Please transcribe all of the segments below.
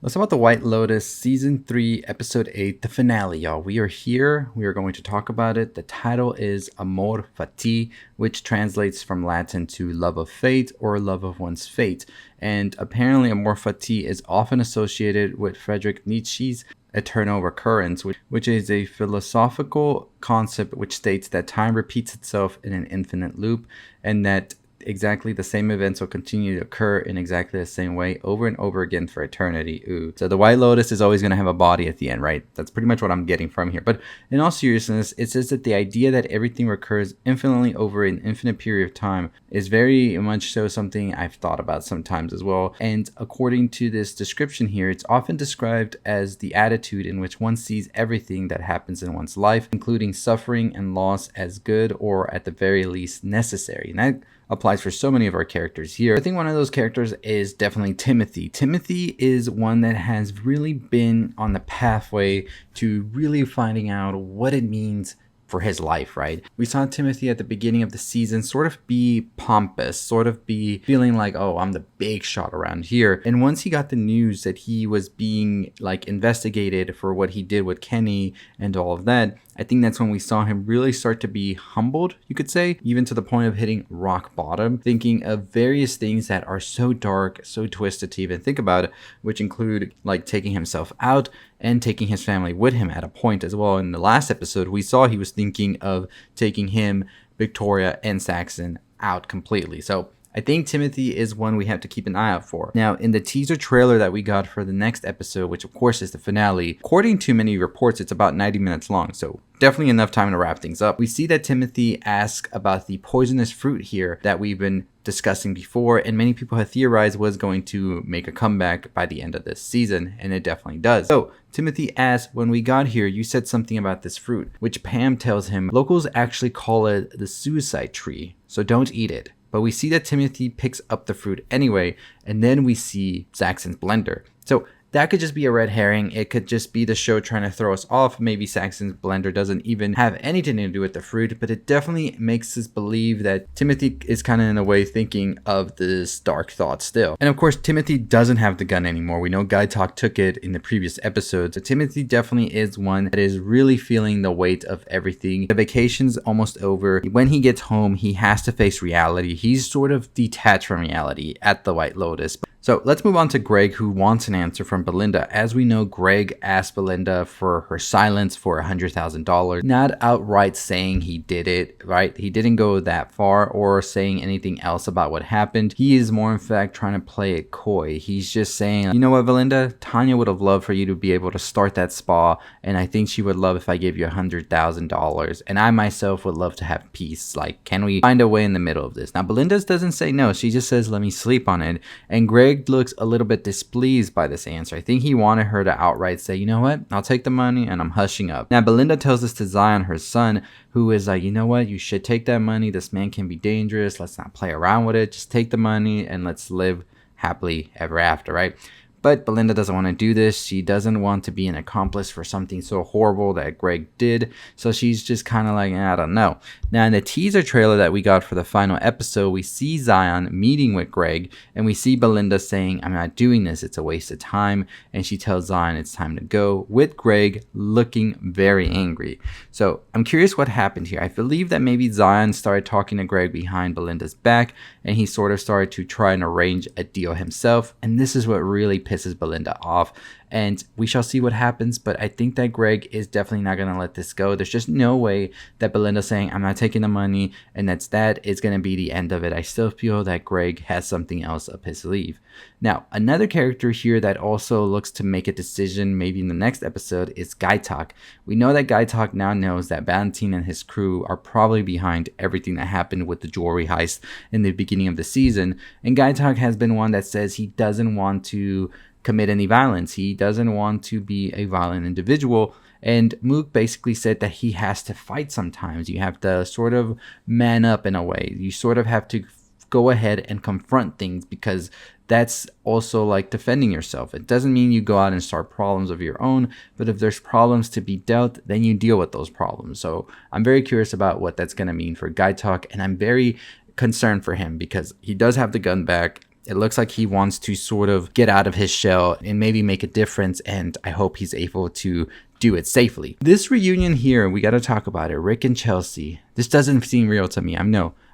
Let's talk about the White Lotus Season 3, Episode 8, the finale, y'all. We are here. We are going to talk about it. The title is Amor Fati, which translates from Latin to love of fate or love of one's fate. And apparently, Amor Fati is often associated with Friedrich Nietzsche's eternal recurrence, which is a philosophical concept which states that time repeats itself in an infinite loop and that exactly the same events will continue to occur in exactly the same way over and over again for eternity. Ooh. So the White Lotus is always going to have a body at the end, right? That's pretty much what I'm getting from here. But in all seriousness, it says that the idea that everything recurs infinitely over an infinite period of time is very much so something I've thought about sometimes as well. And according to this description here, it's often described as the attitude in which one sees everything that happens in one's life, including suffering and loss, as good or at the very least necessary. And that applies for so many of our characters here. I think one of those characters is definitely Timothy. Timothy is one that has really been on the pathway to really finding out what it means for his life, right? We saw Timothy at the beginning of the season sort of be pompous, sort of be feeling like, oh, I'm the big shot around here. And once he got the news that he was being like investigated for what he did with Kenny and all of that, I think that's when we saw him really start to be humbled, you could say, even to the point of hitting rock bottom, thinking of various things that are so dark, so twisted to even think about, which include like taking himself out and taking his family with him at a point as well. In the last episode, we saw he was thinking of taking him, Victoria, and Saxon out completely. So I think Timothy is one we have to keep an eye out for. Now, in the teaser trailer that we got for the next episode, which of course is the finale, according to many reports, it's about 90 minutes long, so definitely enough time to wrap things up. We see that Timothy asks about the poisonous fruit here that we've been discussing before, and many people have theorized was going to make a comeback by the end of this season, and it definitely does. So Timothy asks, when we got here, you said something about this fruit, which Pam tells him locals actually call it the suicide tree, so don't eat it. But we see that Timothy picks up the fruit anyway, and then we see Saxon's blender. So that could just be a red herring. It could just be the show trying to throw us off. Maybe Saxon's blender doesn't even have anything to do with the fruit, but it definitely makes us believe that Timothy is kind of in a way thinking of this dark thought still. And of course, Timothy doesn't have the gun anymore. We know Guy Talk took it in the previous episode. So Timothy definitely is one that is really feeling the weight of everything. The vacation's almost over. When he gets home, he has to face reality. He's sort of detached from reality at the White Lotus. So let's move on to Greg, who wants an answer from Belinda. As we know, Greg asked Belinda for her silence for $100,000, not outright saying he did it, right? He didn't go that far or saying anything else about what happened. He is more, in fact, trying to play it coy. He's just saying, you know what, Belinda, Tanya would have loved for you to be able to start that spa, and I think she would love if I gave you $100,000, and I myself would love to have peace. Like, can we find a way in the middle of this? Now, Belinda doesn't say no. She just says, let me sleep on it, and Greg looks a little bit displeased by this answer. I think he wanted her to outright say, you know what, I'll take the money and I'm hushing up. Now, Belinda tells this to Zion, her son, who is like, you know what, you should take that money. This man can be dangerous. Let's not play around with it. Just take the money and let's live happily ever after, right? But Belinda doesn't want to do this. She doesn't want to be an accomplice for something so horrible that Greg did. So she's just kind of like, I don't know. Now, in the teaser trailer that we got for the final episode, we see Zion meeting with Greg, and we see Belinda saying, I'm not doing this. It's a waste of time. And she tells Zion it's time to go, with Greg looking very angry. So I'm curious what happened here. I believe that maybe Zion started talking to Greg behind Belinda's back, and he sort of started to try and arrange a deal himself. And this is what really pisses Belinda off, and we shall see what happens. But I think that Greg is definitely not going to let this go. There's just no way that Belinda saying I'm not taking the money and that's that is going to be the end of it. I still feel that Greg has something else up his sleeve. Now, another character here that also looks to make a decision maybe in the next episode is Guy Talk. We know that Guy Talk now knows that Valentine and his crew are probably behind everything that happened with the jewelry heist in the beginning of the season, and Guy Talk has been one that says he doesn't want to commit any violence. He doesn't want to be a violent individual. And Mook basically said that he has to fight sometimes. You have to sort of man up in a way. You sort of have to go ahead and confront things, because that's also like defending yourself. It doesn't mean you go out and start problems of your own, but if there's problems to be dealt, then you deal with those problems. So I'm very curious about what that's going to mean for Guy Talk, and I'm very concerned for him because he does have the gun back. It looks like he wants to sort of get out of his shell and maybe make a difference, and I hope he's able to do it safely. This reunion here, we got to talk about it. Rick and Chelsea. This doesn't seem real to me.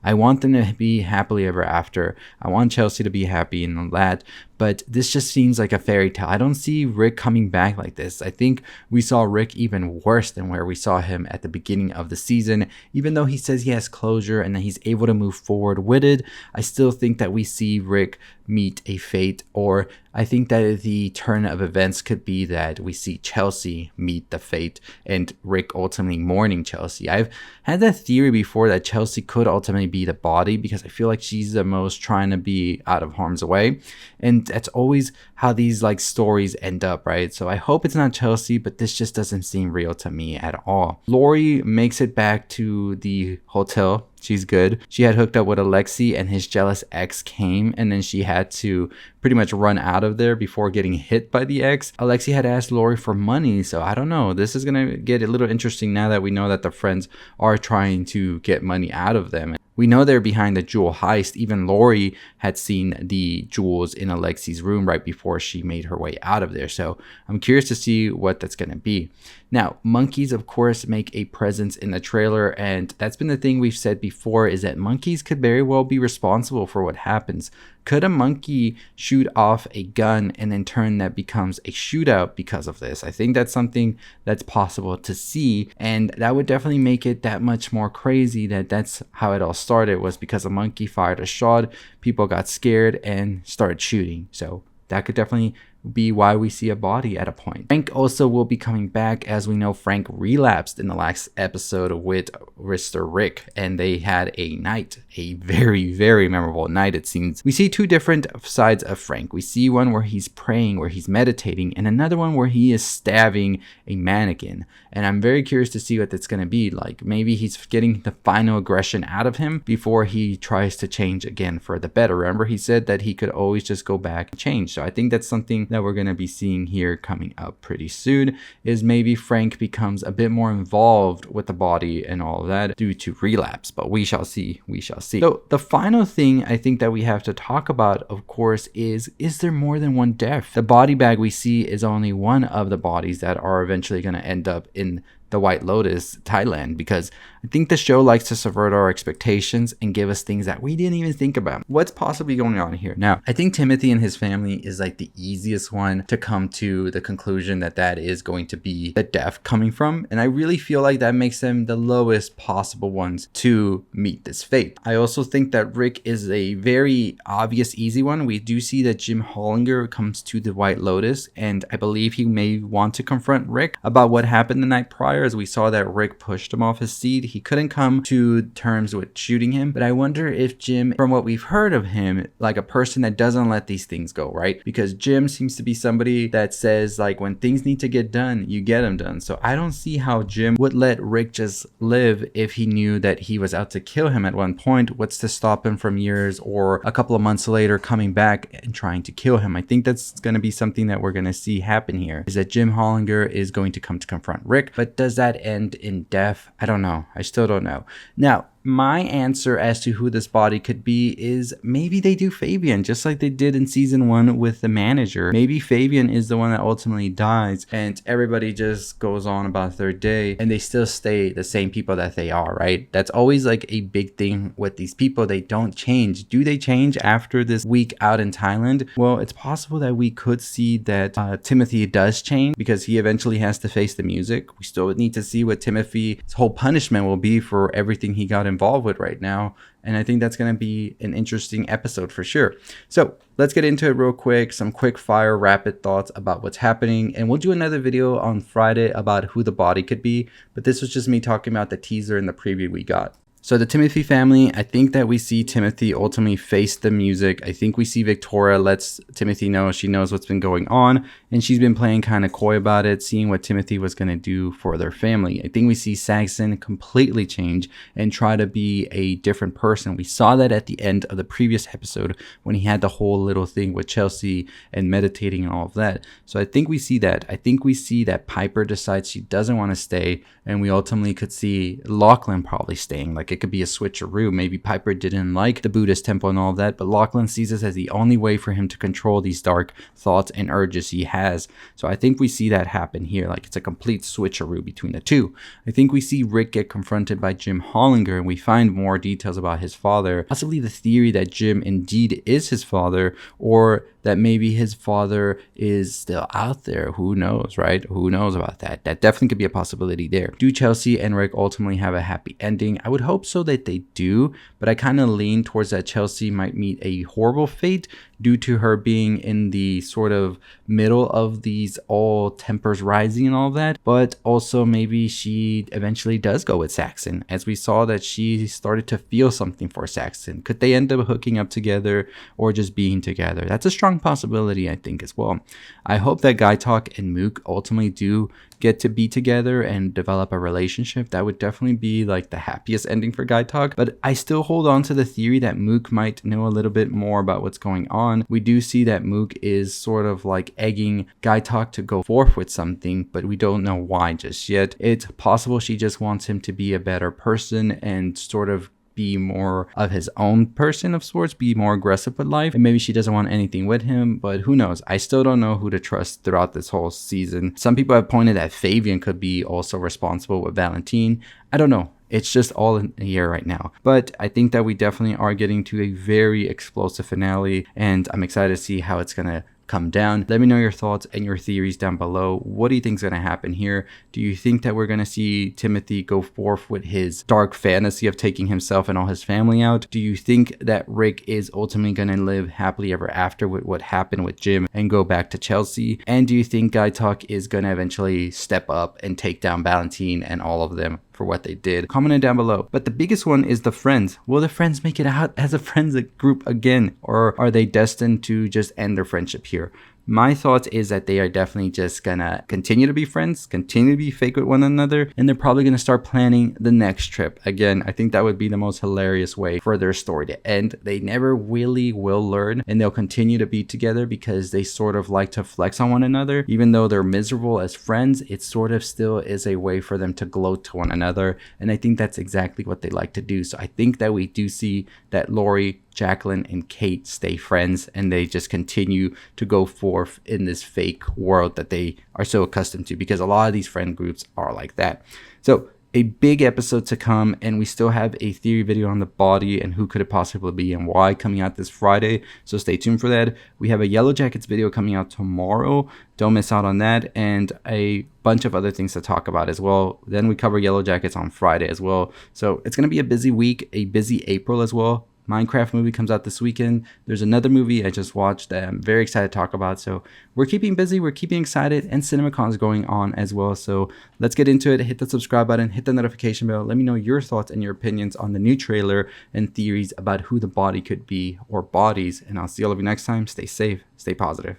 I want them to be happily ever after. I want Chelsea to be happy and all that, but this just seems like a fairy tale. I don't see Rick coming back like this. I think we saw Rick even worse than where we saw him at the beginning of the season. Even though he says he has closure and that he's able to move forward with it, I still think that we see Rick meet a fate, or I think that the turn of events could be that we see Chelsea meet the fate and Rick ultimately mourning Chelsea. I've had that theory before that Chelsea could ultimately be the body, because I feel like she's the most trying to be out of harm's way, and that's always how these like stories end up, right? So I hope it's not Chelsea, but this just doesn't seem real to me at all. Lori makes it back to the hotel. She's good. She had hooked up with Alexei and his jealous ex came, and then she had to pretty much run out of there before getting hit by the ex. Alexei had asked Lori for money, so I don't know. This is going to get a little interesting now that we know that the friends are trying to get money out of them. We know they're behind the jewel heist. Even Lori had seen the jewels in Alexei's room right before she made her way out of there. So I'm curious to see what that's going to be. Now, monkeys, of course, make a presence in the trailer. And that's been the thing we've said before, is that monkeys could very well be responsible for what happens. Could a monkey shoot off a gun and in turn that becomes a shootout because of this? I think that's something that's possible to see, and that would definitely make it that much more crazy that that's how it all started, was because a monkey fired a shot, people got scared and started shooting. So that could definitely be why we see a body at a point. Frank also will be coming back. As we know, Frank relapsed in the last episode with Mr. Rick, and they had a night, a very, very memorable night, it seems. We see two different sides of Frank. We see one where he's praying, where he's meditating, and another one where he is stabbing a mannequin. And I'm very curious to see what that's going to be like. Maybe he's getting the final aggression out of him before he tries to change again for the better. Remember, he said that he could always just go back and change. So I think that's something that we're going to be seeing here coming up pretty soon, is maybe Frank becomes a bit more involved with the body and all of that due to relapse, but we shall see. So the final thing I think that we have to talk about, of course, is there more than one death? The body bag we see is only one of the bodies that are eventually going to end up in the White Lotus, Thailand, because I think the show likes to subvert our expectations and give us things that we didn't even think about. What's possibly going on here? Now, I think Timothy and his family is like the easiest one to come to the conclusion that that is going to be the death coming from. And I really feel like that makes them the lowest possible ones to meet this fate. I also think that Rick is a very obvious, easy one. We do see that Jim Hollinger comes to the White Lotus, and I believe he may want to confront Rick about what happened the night prior, as we saw that Rick pushed him off his seat. He couldn't come to terms with shooting him, but I wonder if Jim, from what we've heard of him, like a person that doesn't let these things go, right? Because Jim seems to be somebody that says, like, when things need to get done, you get them done. So I don't see how Jim would let Rick just live if he knew that he was out to kill him at one point. What's to stop him from years or a couple of months later coming back and trying to kill him? I think that's going to be something that we're going to see happen here, is that Jim Hollinger is going to come to confront Rick, but does that end in death? I don't know. I still don't know. Now, my answer as to who this body could be is maybe they do Fabian, just like they did in season 1 with the manager. Maybe Fabian is the one that ultimately dies and everybody just goes on about their day and they still stay the same people that they are, right? That's always like a big thing with these people. They don't change. Do they change after this week out in Thailand? Well, it's possible that we could see that Timothy does change because he eventually has to face the music. We still need to see what Timothy's whole punishment will be for everything he got involved with right now, and I think that's going to be an interesting episode for sure. So let's get into it real quick, some quick fire rapid thoughts about what's happening, and we'll do another video on Friday about who the body could be, but this was just me talking about the teaser and the preview we got. So the Timothy family, I think that we see Timothy ultimately face the music. I think we see Victoria lets Timothy know she knows what's been going on, and she's been playing kind of coy about it, seeing what Timothy was going to do for their family. I think we see Saxon completely change and try to be a different person. We saw that at the end of the previous episode when he had the whole little thing with Chelsea and meditating and all of that. So I think we see that. I think we see that Piper decides she doesn't want to stay, and we ultimately could see Lachlan probably staying. Like, Like, it could be a switcheroo. Maybe Piper didn't like the Buddhist temple and all of that, but Lachlan sees this as the only way for him to control these dark thoughts and urges he has. So I think we see that happen here. Like, it's a complete switcheroo between the two. I think we see Rick get confronted by Jim Hollinger, and we find more details about his father. Possibly the theory that Jim indeed is his father, or that maybe his father is still out there. Who knows, right? Who knows about that? That definitely could be a possibility there. Do Chelsea and Rick ultimately have a happy ending? I would hope so that they do, but I kind of lean towards that Chelsea might meet a horrible fate due to her being in the sort of middle of these all tempers rising and all of that. But also maybe she eventually does go with Saxon, as we saw that she started to feel something for Saxon. Could they end up hooking up together or just being together? That's a strong possibility, I think, as well. I hope that Guy Talk and Mook ultimately do get to be together and develop a relationship. That would definitely be like the happiest ending for Guy Talk. But I still hold on to the theory that Mook might know a little bit more about what's going on. We do see that Mook is sort of like egging Guy Talk to go forth with something, but we don't know why just yet. It's possible she just wants him to be a better person and sort of be more of his own person of sorts, be more aggressive with life, and maybe she doesn't want anything with him, but who knows. I still don't know who to trust throughout this whole season. Some people have pointed that Fabian could be also responsible with Valentine. I don't know. It's just all in the air right now. But I think that we definitely are getting to a very explosive finale, and I'm excited to see how it's gonna come down. Let me know your thoughts and your theories down below. What do you think is going to happen here? Do you think that we're going to see Timothy go forth with his dark fantasy of taking himself and all his family out? Do you think that Rick is ultimately going to live happily ever after with what happened with Jim and go back to Chelsea? And do you think Guy Talk is going to eventually step up and take down Valentine and all of them for what they did? Comment it down below. But the biggest one is the friends. Will the friends make it out as a friends group again, or are they destined to just end their friendship here? My thoughts is that they are definitely just gonna continue to be friends, continue to be fake with one another, and they're probably gonna start planning the next trip. Again, I think that would be the most hilarious way for their story to end. They never really will learn, and they'll continue to be together because they sort of like to flex on one another. Even though they're miserable as friends, it sort of still is a way for them to gloat to one another, and I think that's exactly what they like to do. So I think that we do see that Lori, Jacqueline, and Kate stay friends, and they just continue to go forth in this fake world that they are so accustomed to, because a lot of these friend groups are like that. So a big episode to come, and we still have a theory video on the body and who could it possibly be and why coming out this Friday, so stay tuned for that. We have a Yellow Jackets video coming out tomorrow. Don't miss out on that, and a bunch of other things to talk about as well. Then we cover Yellow Jackets on Friday as well. So it's going to be a busy week, a busy April as well. Minecraft movie comes out this weekend. There's another movie I just watched that I'm very excited to talk about. So we're keeping busy, we're keeping excited, and CinemaCon is going on as well. So let's get into it. Hit the subscribe button, hit the notification bell. Let me know your thoughts and your opinions on the new trailer and theories about who the body could be, or bodies. And I'll see all of you next time. Stay safe, stay positive.